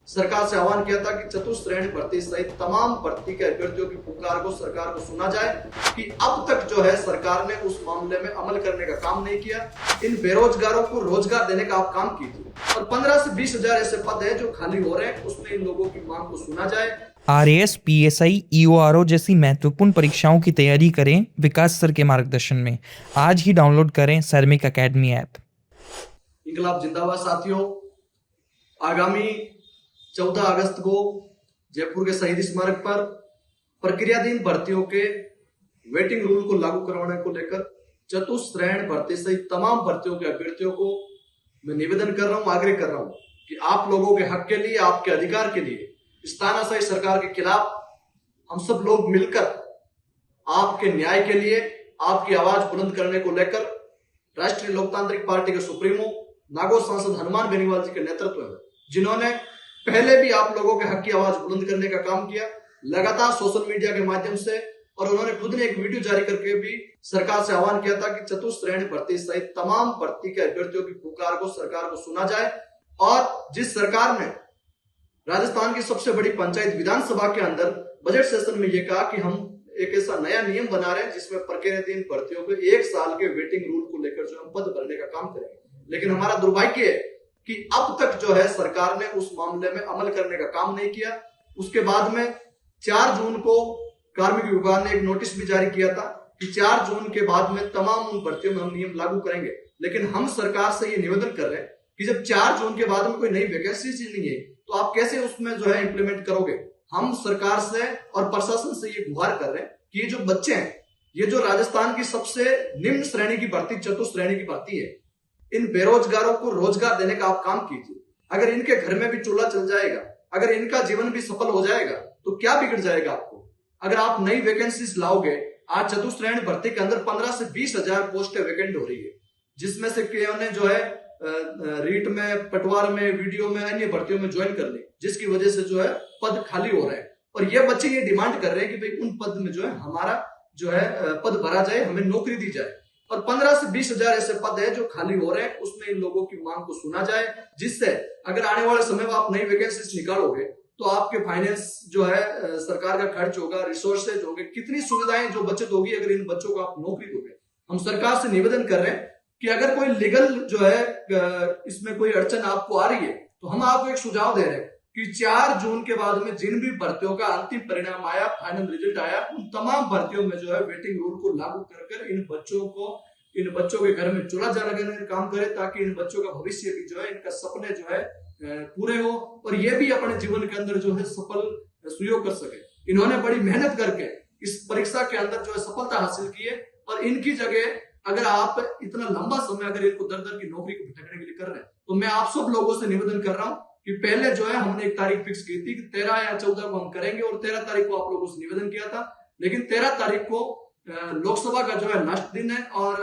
सरकार से आह्वान किया था कि चतुश्रेणी भर्ती सहित तमाम भर्ती के अभ्यर्थियों की पुकार को सरकार को सुना जाए कि अब तक जो है सरकार ने उस मामले में अमल करने का काम नहीं किया। इन बेरोजगारों को रोजगार देने का आप काम कीजिए और 15 से 20 हजार ऐसे पद है जो खाली हो रहे हैं, उसमें इन लोगों की मांग को सुना जाए। RAS, PSI, EORO जैसी महत्वपूर्ण परीक्षाओं की तैयारी करें विकास सर के मार्गदर्शन में। आज ही डाउनलोड करें सर्मिक अकेडमी ऐप। इंकलाब जिंदाबाद साथियों, आगामी 14 अगस्त को जयपुर के शहीद स्मारक पर प्रक्रियाधीन भर्तियों के वेटिंग रूल को लागू करवाने को लेकर चतुश्रेणी भर्ती सहित तमाम भर्तियों के अभ्यर्थियों को मैं निवेदन कर रहा हूं, आग्रह कर रहा हूं कि आप लोगों के हक के लिए, आपके अधिकार के लिए, इस तानाशाही सरकार के खिलाफ हम सब लोग मिलकर आपके न्याय के लिए आपकी आवाज बुलंद करने को लेकर राष्ट्रीय लोकतांत्रिक पार्टी के सुप्रीमो नागौर सांसद हनुमान बेनीवाल जी के नेतृत्व में, जिन्होंने पहले भी आप लोगों के हक की आवाज बुलंद करने का काम किया लगातार सोशल मीडिया के माध्यम से, और उन्होंने खुद ने एक वीडियो जारी करके भी सरकार से आह्वान किया था कि चतुश्रेणी भर्ती सहित तमाम भर्ती के अभ्यर्थियों की पुकार को सरकार को सुना जाए। और जिस सरकार ने राजस्थान की सबसे बड़ी पंचायत विधानसभा के अंदर बजट सेशन में यह कहा कि हम एक ऐसा नया नियम बना रहे हैं जिसमें प्रक्रियाधीन भर्तियों को 1 साल के वेटिंग रूल को लेकर जो हम पद भरने का काम करेंगे, लेकिन हमारा दुर्भाग्य है कि अब तक जो है सरकार ने उस मामले में अमल करने का काम नहीं किया। उसके बाद में 4 जून को कार्मिक विभाग ने एक नोटिस भी जारी किया था कि 4 जून के बाद में तमाम उन भर्तियों में हम नियम लागू करेंगे, लेकिन हम सरकार से ये निवेदन कर रहे हैं कि जब 4 जून के बाद में कोई नई वैकेंसी नहीं है तो आप कैसे उसमें जो है इंप्लीमेंट करोगे। हम सरकार से और प्रशासन से ये गुहार कर रहे हैं कि ये जो बच्चे हैं, ये जो राजस्थान की सबसे निम्न श्रेणी की भर्ती चतुश्रेणी की भर्ती है, इन बेरोजगारों को रोजगार देने का आप काम कीजिए। अगर इनके घर में भी चूल्हा चल जाएगा, अगर इनका जीवन भी सफल हो जाएगा तो क्या बिगड़ जाएगा आपको। अगर आप नई वैकेंसीज लाओगे, आज चतुश्रेणी भर्ती के अंदर 15 से 20 हजार पोस्टें वैकेंट हो रही है, जिसमें से कईयों ने जो है रीट में, पटवार में, वीडियो में, अन्य भर्तियों में ज्वाइन कर ली, जिसकी वजह से जो है पद खाली हो रहे हैं। और ये बच्चे ये डिमांड कर रहे हैं कि भाई उन पद में जो है हमारा जो है पद भरा जाए, हमें नौकरी दी जाए। और 15 से 20 हजार ऐसे पद है जो खाली हो रहे हैं, उसमें इन लोगों की मांग को सुना जाए, जिससे अगर आने वाले समय में आप नई वैकेंसी निकालोगे तो आपके फाइनेंस जो है सरकार का खर्च होगा, रिसोर्सेज होंगे, कितनी सुविधाएं जो बचत होगी अगर इन बच्चों को आप नौकरी दोगे। हम सरकार से निवेदन कर रहे हैं कि अगर कोई लीगल जो है इसमें कोई अड़चन आपको आ रही है तो हम आपको एक सुझाव दे रहे हैं कि 4 जून के बाद में जिन भी भर्तियों का अंतिम परिणाम आया, फाइनल रिजल्ट आया, उन तमाम भर्तियों में जो है वेटिंग रूल को लागू कर इन बच्चों के घर में चूल्हा जलाने का काम करे, ताकि इन बच्चों का भविष्य भी जो है, इनका सपने जो है पूरे हो और ये भी अपने जीवन के अंदर जो है सफल सुयोग कर सके। इन्होंने बड़ी मेहनत करके इस परीक्षा के अंदर जो है सफलता हासिल की है, और इनकी जगह अगर आप इतना लंबा समय अगर इनको दर दर की नौकरी को भटकने के लिए कर रहे हैं, तो मैं आप सब लोगों से निवेदन कर रहा हूं कि पहले जो है हमने एक तारीख फिक्स की थी कि 13 या 14 को हम करेंगे, और 13 तारीख को आप लोगों से निवेदन किया था, लेकिन 13 तारीख को लोकसभा का जो है लास्ट दिन है और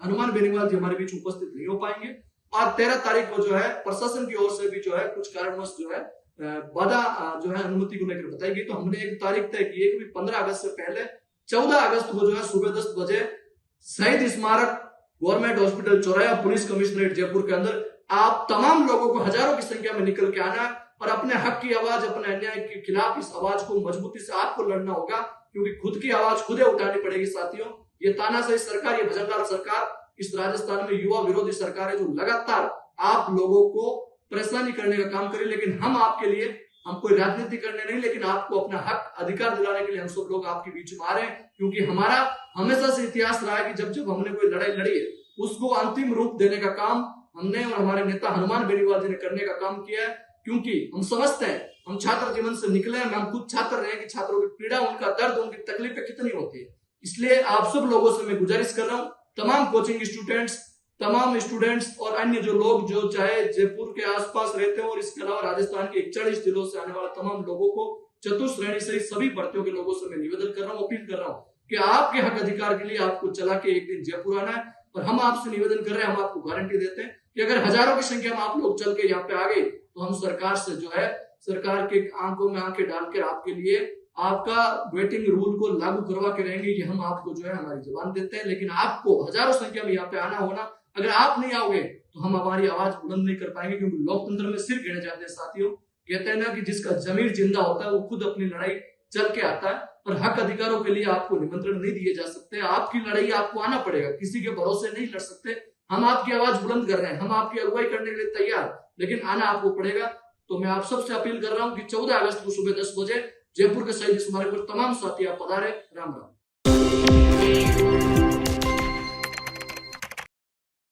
हनुमान बेनीवाल जी हमारे बीच उपस्थित नहीं हो पाएंगे। और 13 तारीख को जो है प्रशासन की ओर से भी जो है कुछ कारणवश जो है बाधा जो है अनुमति को लेकर बताई गई, तो हमने एक तारीख तय की है कि 15 अगस्त से पहले 14 अगस्त को जो है सुबह 10 बजे शहीद स्मारक गवर्नमेंट हॉस्पिटल चौराया पुलिस कमिश्नरेट जयपुर के अंदर आप तमाम लोगों को हजारों की संख्या में निकल के आना और अपने हक की आवाज, अपने अन्याय के खिलाफ इस आवाज को मजबूती से आपको लड़ना होगा, क्योंकि खुद की आवाज खुद उठानी पड़ेगी। साथियों, ये तानाशाही सरकार, ये भजनलाल सरकार इस राजस्थान में युवा विरोधी सरकार है जो लगातार आप लोगों को परेशानी करने का काम करे, लेकिन हम आपके लिए, हम कोई राजनीति करने नहीं, लेकिन आपको अपना हक अधिकार दिलाने के लिए हम सब लोग आपके बीच में आ रहे हैं, क्योंकि हमारा हमेशा से इतिहास रहा है कि जब जब हमने कोई लड़ाई लड़ी है उसको अंतिम रूप देने का काम हमने और हमारे नेता हनुमान बेनीवाल जी ने करने का काम किया है। क्योंकि हम समझते हैं, हम छात्र जीवन से निकले हैं, हम खुद छात्र रहे हैं कि छात्रों की पीड़ा, उनका दर्द, उनकी तकलीफें कितनी होती है। इसलिए आप सब लोगों से मैं गुजारिश कर रहा हूं, तमाम कोचिंग स्टूडेंट्स, तमाम स्टूडेंट्स और अन्य जो लोग जो चाहे जयपुर के आसपास रहते हो और इसके अलावा राजस्थान के 41 जिलों से आने वाले तमाम लोगों को, चतुश्रेणी सहित सभी भर्तियों के लोगों से मैं निवेदन कर रहा हूँ, अपील कर रहा हूँ कि आपके हक अधिकार के लिए आपको चला के एक दिन जयपुर आना है। और हम आपसे निवेदन कर रहे हैं, हम आपको गारंटी देते हैं कि अगर हजारों की संख्या में आप लोग चल के यहाँ पे आ गए तो हम सरकार से जो है, सरकार के आंखों में आंखें डालकर आपके लिए आपका वेटिंग रूल को लागू करवा के रहेंगे। ये हम आपको जो है हमारी जबान देते हैं, लेकिन आपको हजारों संख्या में यहाँ पे आना होना, अगर आप नहीं आओगे तो हम हमारी आवाज बुलंद नहीं कर पाएंगे, क्योंकि लोकतंत्र में सिर गिने जाते हैं साथियों कहते हैं ना कि जिसका जमीर जिंदा होता है वो खुद अपनी लड़ाई चल के आता है, पर हक अधिकारों के लिए आपको निमंत्रण नहीं दिए जा सकते। आपकी लड़ाई आपको आना पड़ेगा, किसी के भरोसे नहीं लड़ सकते। हम आपकी आवाज बुलंद कर रहे हैं, हम आपकी अगुवाई करने के लिए तैयार, लेकिन आना आपको पड़ेगा। तो मैं आप सबसे अपील कर रहा हूं कि 14 अगस्त को सुबह 10 बजे जयपुर के शहीद स्मारक पर तमाम साथी आप पधारे। राम राम।